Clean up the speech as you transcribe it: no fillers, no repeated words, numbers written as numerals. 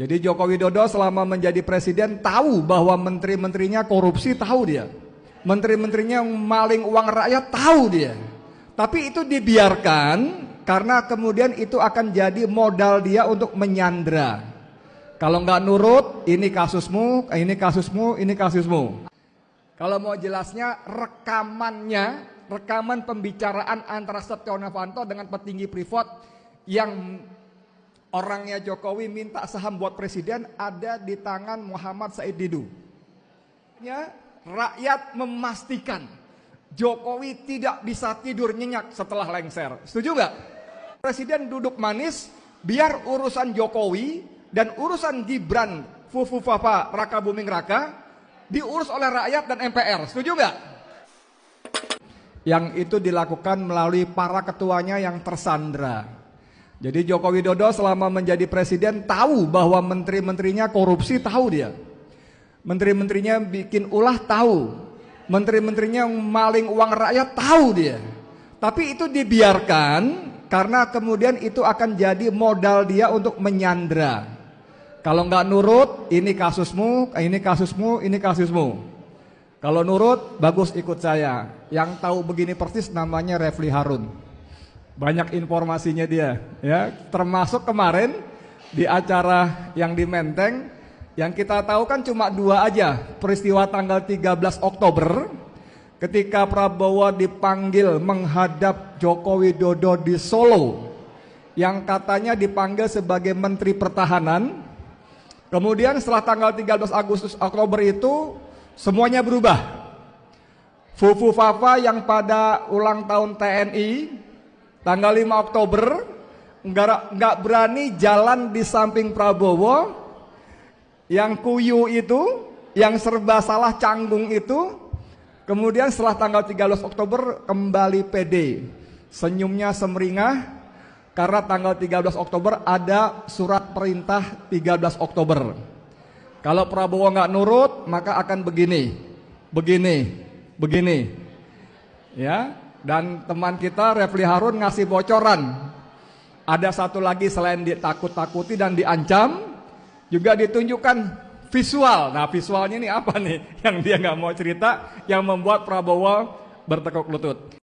Jadi Joko Widodo selama menjadi presiden tahu bahwa menteri-menterinya korupsi, tahu dia. Menteri-menterinya maling uang rakyat, tahu dia. Tapi itu dibiarkan karena kemudian itu akan jadi modal dia untuk menyandra. Kalau nggak nurut, ini kasusmu, ini kasusmu, ini kasusmu. Kalau mau jelasnya, rekaman pembicaraan antara Setio Novanto dengan petinggi Freeport yang orangnya Jokowi minta saham buat presiden ada di tangan Muhammad Said Didu. Ya, rakyat memastikan Jokowi tidak bisa tidur nyenyak setelah lengser. Setuju nggak? Presiden duduk manis, biar urusan Jokowi dan urusan Gibran, Fufu Fafa, Raka Buming Raka diurus oleh rakyat dan MPR. Setuju nggak? Yang itu dilakukan melalui para ketuanya yang tersandra. Jadi Joko Widodo selama menjadi presiden tahu bahwa menteri-menterinya korupsi, tahu dia. Menteri-menterinya bikin ulah, tahu. Menteri-menterinya maling uang rakyat, tahu dia. Tapi itu dibiarkan karena kemudian itu akan jadi modal dia untuk menyandra. Kalau nggak nurut, ini kasusmu, ini kasusmu, ini kasusmu. Kalau nurut, bagus ikut saya. Yang tahu begini persis namanya Refli Harun. Banyak informasinya dia, ya. Termasuk kemarin di acara yang di Menteng, yang kita tahu kan cuma 2 aja. Peristiwa tanggal 13 Oktober, ketika Prabowo dipanggil menghadap Joko Widodo di Solo, yang katanya dipanggil sebagai Menteri Pertahanan. Kemudian setelah tanggal 13 Oktober itu semuanya berubah. Fufu Fafa yang pada ulang tahun TNI tanggal 5 Oktober nggak berani jalan di samping Prabowo. Yang kuyu itu, yang serba salah canggung itu, kemudian setelah tanggal 13 Oktober kembali pede. Senyumnya semeringah. Karena tanggal 13 Oktober ada surat perintah 13 Oktober. Kalau Prabowo nggak nurut, maka akan begini, begini. Ya, dan teman kita Refli Harun ngasih bocoran. Ada satu lagi selain ditakut-takuti dan diancam, juga ditunjukkan visual. Nah, visualnya ini apa nih? Yang dia nggak mau cerita, yang membuat Prabowo bertekuk lutut.